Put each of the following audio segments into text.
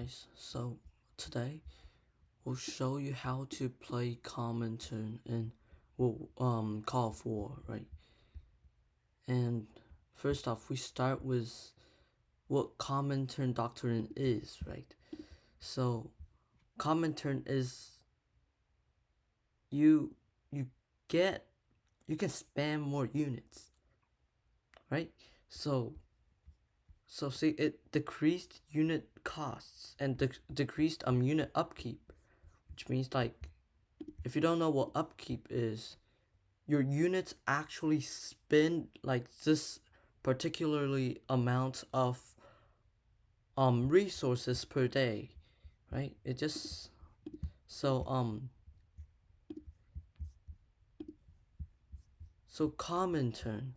Guys, so today we'll show you how to play Comintern in Call of War, right? And first off, we start with what Comintern Doctrine is, right? So Comintern is you you get you can spam more units, right? So see, it decreased unit costs and decreased unit upkeep, which means like if you don't know what upkeep is, your units actually spend like this particularly amount of resources per day, right? It just so so Comintern,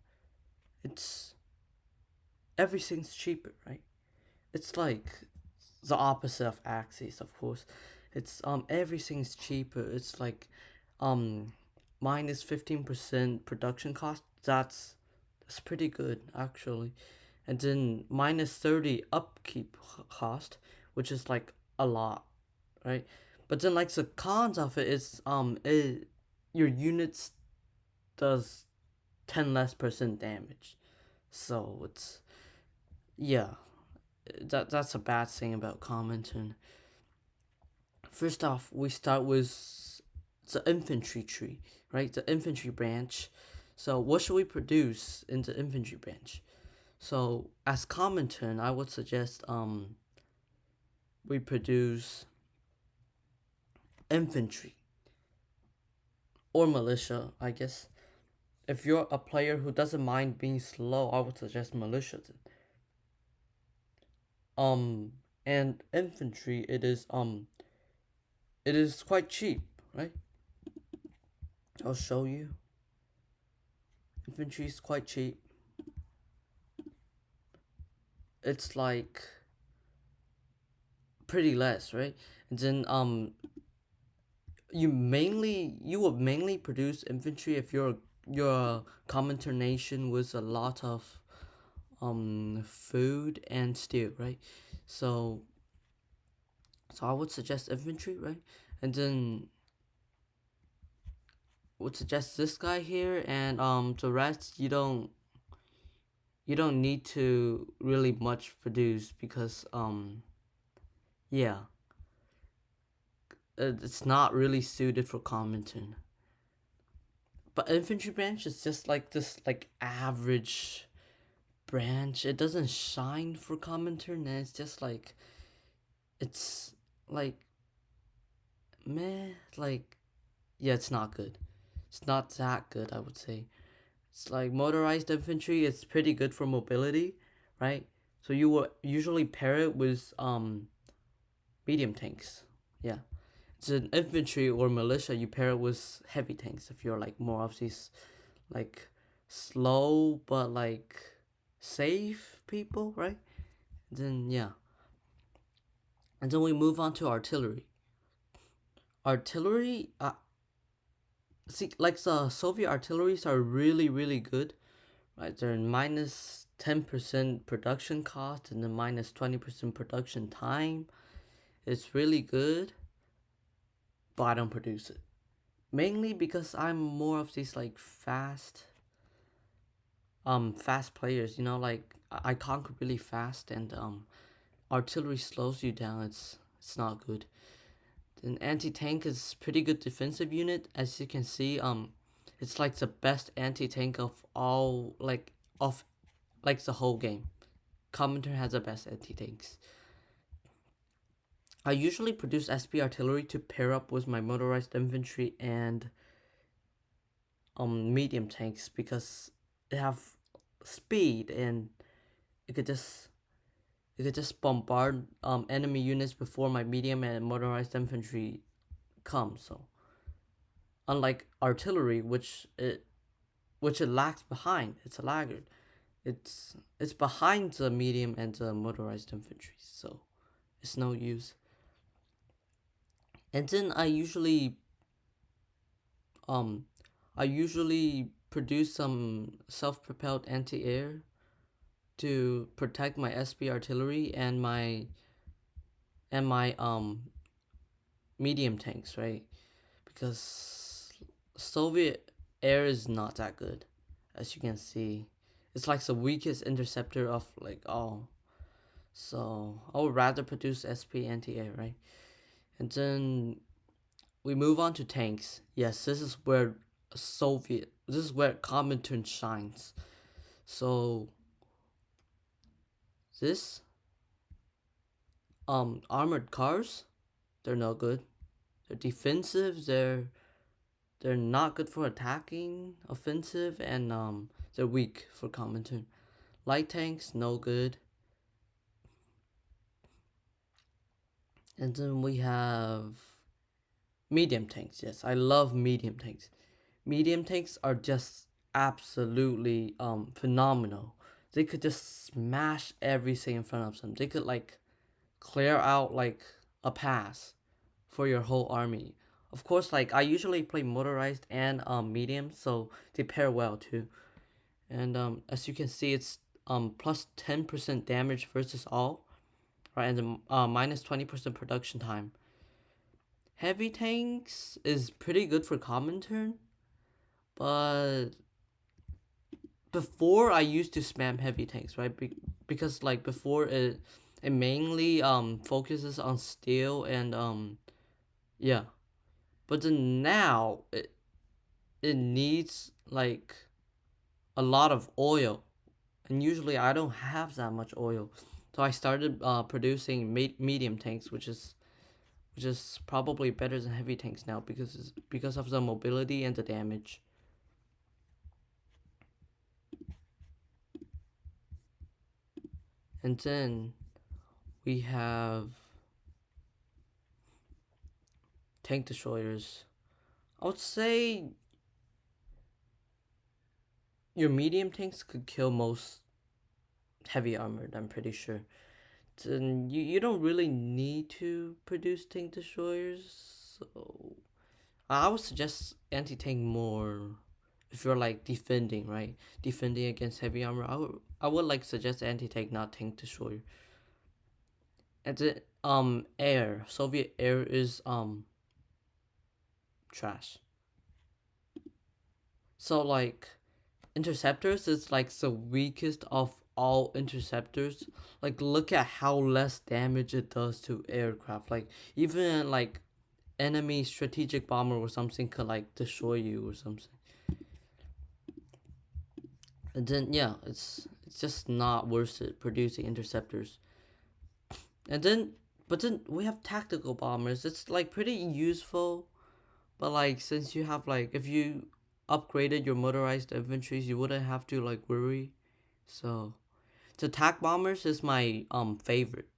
it's everything's cheaper, right? It's like the opposite of Axis, of course. It's everything's cheaper. It's like um minus 15% production cost. That's pretty good actually. And then minus 30 upkeep cost, which is like a lot, right? But then like the cons of it is your units does 10 less percent damage. So it's yeah, that's a bad thing about Comintern. First off, we start with the infantry tree, right? The infantry branch. So what should we produce in the infantry branch? So as Comintern, I would suggest we produce infantry or militia, I guess. If you're a player who doesn't mind being slow, I would suggest militia. Um and infantry it is quite cheap, right? I'll show you. Infantry is quite cheap. It's like pretty less, right? And then you would mainly produce infantry if you're a Comintern nation with a lot of food and steel, right? So I would suggest infantry, right? And then would suggest this guy here, and the rest you don't need to really much produce because yeah, it's not really suited for Comintern. But infantry branch is just like this like average branch. It doesn't shine for Comintern, and it's just like it's like meh, like yeah, it's not good. It's not that good, I would say. It's like motorized infantry. It's pretty good for mobility, right? So you will usually pair it with medium tanks. Yeah, it's an infantry or militia. You pair it with heavy tanks if you're like more of these like slow but like safe people, right? Then yeah, and then we move on to artillery. Artillery, see, like the Soviet artilleries are really good, right? They're minus 10% production cost and then minus 20% production time. It's really good, but I don't produce it. Mainly because I'm more of these like fast players, you know, like I conquer really fast and artillery slows you down. It's not good. An anti-tank is pretty good defensive unit, as you can see. It's like the best anti-tank of all, like the whole game. Comintern has the best anti-tanks. I usually produce SP artillery to pair up with my motorized infantry and medium tanks because they have speed and it could just bombard enemy units before my medium and motorized infantry come. So unlike artillery, which it lags behind, it's a laggard. It's behind the medium and the motorized infantry, so it's no use. And then um I usually produce some self-propelled anti-air to protect my SP artillery and and my medium tanks, right? Because Soviet air is not that good, as you can see. It's like the weakest interceptor of like all. So I would rather produce SP anti-air, right? And then we move on to tanks. Yes, this is where this is where Comintern shines. So this armored cars, they're no good. They're defensive. They're not good for attacking, offensive, and they're weak for Comintern. Light tanks, no good. And then we have medium tanks. Yes, I love medium tanks. Medium tanks are just absolutely phenomenal. They could just smash everything in front of them. They could like clear out like a pass for your whole army. Of course, like I usually play motorized and medium, so they pair well too. And as you can see, it's plus 10% damage versus all, right? And then minus 20% production time. Heavy tanks is pretty good for Comintern, but before I used to spam heavy tanks, right? Because like before it mainly focuses on steel and yeah, but then now it needs like a lot of oil, and usually I don't have that much oil, so I started producing medium tanks, which is probably better than heavy tanks now because of the mobility and the damage. And then we have tank destroyers. I would say your medium tanks could kill most heavy armored, I'm pretty sure. Then you don't really need to produce tank destroyers. So I would suggest anti tank more if you're like defending, right? Defending against heavy armor. I would like suggest anti tank, not tank destroyer. And then air. Soviet air is trash. So like interceptors is like the weakest of all interceptors. Like look at how less damage it does to aircraft. Like even like enemy strategic bomber or something could like destroy you or something. And then yeah, it's just not worth it producing interceptors. And then but then we have tactical bombers. It's like pretty useful, but like since you have like if you upgraded your motorized infantries, you wouldn't have to like worry. So the attack bombers is my favorite.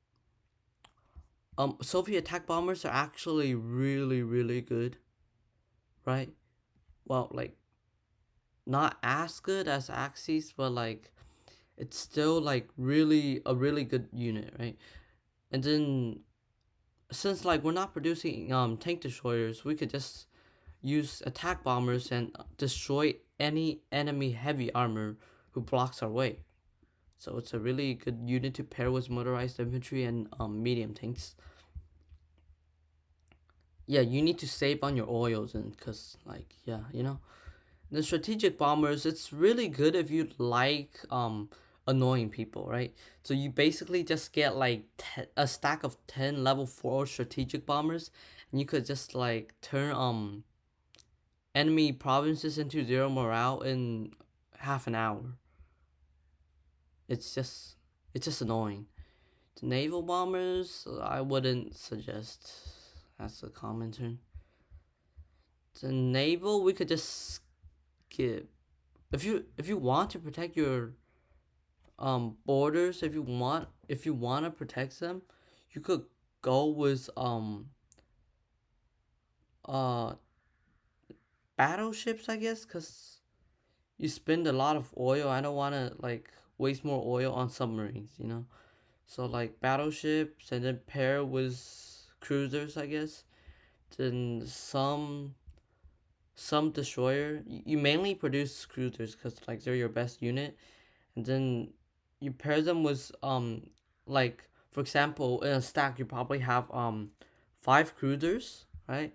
Soviet attack bombers are actually really really good, right? Well, like not as good as Axis, but like it's still like really a really good unit, right? And then since like we're not producing tank destroyers, we could just use attack bombers and destroy any enemy heavy armor who blocks our way. So it's a really good unit to pair with motorized infantry and medium tanks. Yeah, you need to save on your oils and cause like yeah, the strategic bombers. It's really good if you like annoying people, right? So you basically just get like a stack of 10 level 4 strategic bombers, and you could just like turn enemy provinces into zero morale in half an hour. It's just it's just annoying. The naval bombers, I wouldn't suggest as a commenter. The naval, we could just skip. If you want to protect your borders, if you want to protect them, you could go with uh battleships, I guess, cuz you spend a lot of oil. I don't want to like waste more oil on submarines. So like battleships and then pair with cruisers, I guess. Then some destroyer. You mainly produce cruisers cuz like they're your best unit, and then you pair them with like For example, in a stack, you probably have five cruisers, right?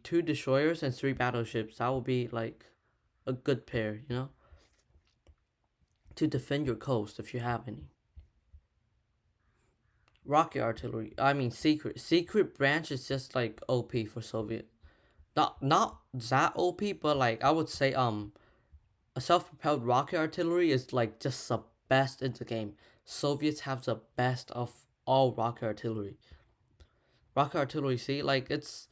Two destroyers and three battleships. That would be like a good pair, to defend your coast if you have any. Rocket artillery. I mean, secret branch is just like OP for Soviet. Not that OP, but like I would say a self-propelled rocket artillery is like just the best in the game. Soviets have the best of all rocket artillery. Rocket artillery, see, like it's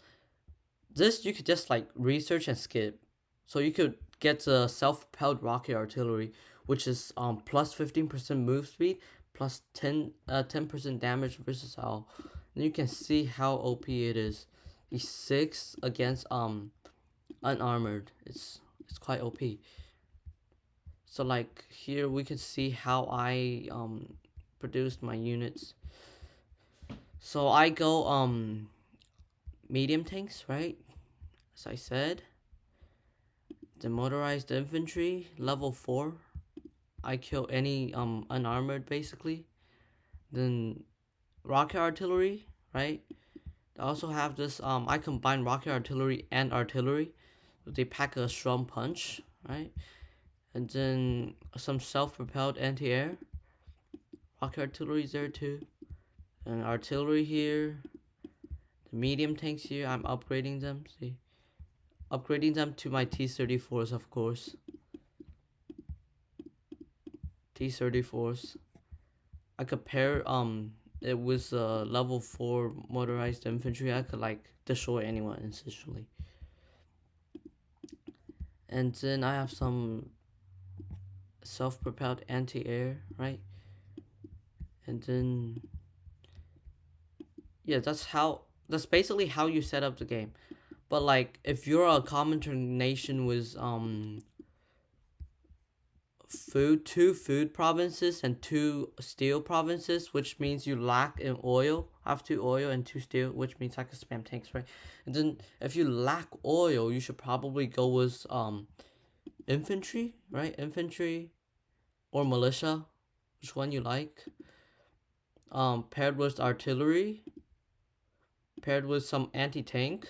this you could just like research and skip. So you could get the self-propelled rocket artillery, which is plus 15% move speed, plus 10% damage versus all. And you can see how OP it is. The six against unarmored. It's quite OP. So like here we can see how I produced my units. So I go medium tanks, right? As I said, the motorized infantry level 4. I kill any unarmored basically. Then rocket artillery, right? I also have this I combine rocket artillery and artillery. They pack a strong punch, right? And then some self-propelled anti-air. Rocket artillery is there too. And artillery here. The medium tanks here, I'm upgrading them. See, upgrading them to my T-34s, of course. T-34s. I could pair it with level 4 motorized infantry. I could like destroy anyone essentially. And then I have some self-propelled anti-air, right? And then yeah, that's basically how you set up the game. But like if you're a Comintern nation with two food provinces and two steel provinces, which means you lack in oil. I have two oil and two steel, which means I can spam tanks, right? And then if you lack oil, you should probably go with infantry, right? Infantry or militia, which one you like. Paired with artillery, paired with some anti-tank,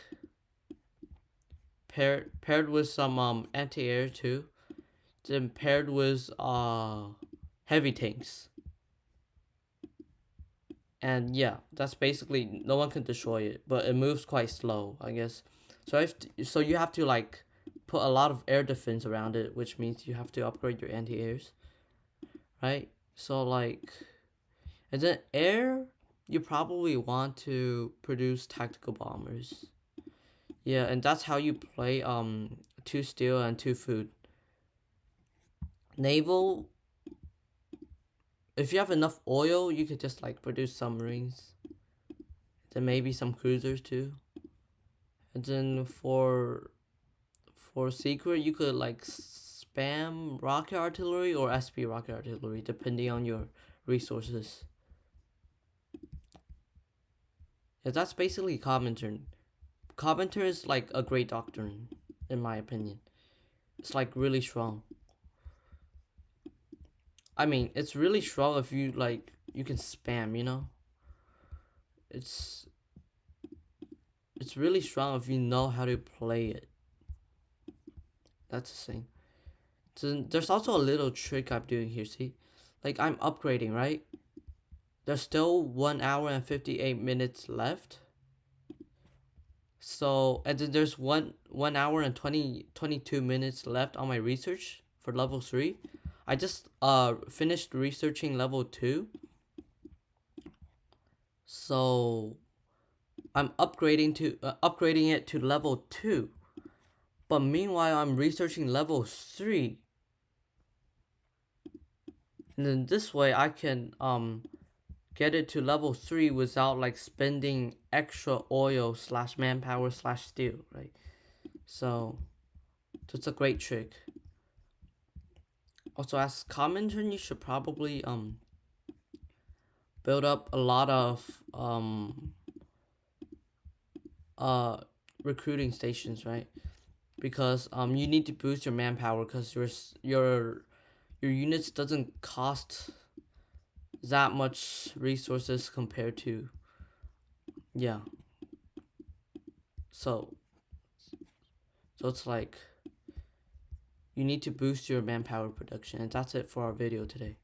paired with some anti-air too, then paired with heavy tanks. And yeah, that's basically no one can destroy it, but it moves quite slow, I guess. So you have to like put a lot of air defense around it, which means you have to upgrade your anti-airs, right? So like, and then air, you probably want to produce tactical bombers. Yeah, and that's how you play two steel and two food. Naval, if you have enough oil, you could just like produce submarines. Then maybe some cruisers too. And then for secret, you could like spam rocket artillery or SP rocket artillery depending on your resources. Yeah, that's basically Comintern. Comintern is like a great doctrine, in my opinion. It's like really strong. I mean, it's really strong if you like you can spam, It's it's really strong if you know how to play it. That's the thing. So there's also a little trick I'm doing here, see? Like I'm upgrading, right? There's still 1 hour and 58 minutes left. So and then there's 1 hour and 22 minutes left on my research for level 3. I just finished researching level 2. So I'm upgrading it to level 2. But meanwhile I'm researching level 3. And then this way I can get it to level 3 without like spending extra oil slash manpower slash steel, right? So that's a great trick. Also, as Comintern, you should probably build up a lot of recruiting stations, right? Because you need to boost your manpower because your units doesn't cost that much resources compared to, yeah. So it's like you need to boost your manpower production, and that's it for our video today.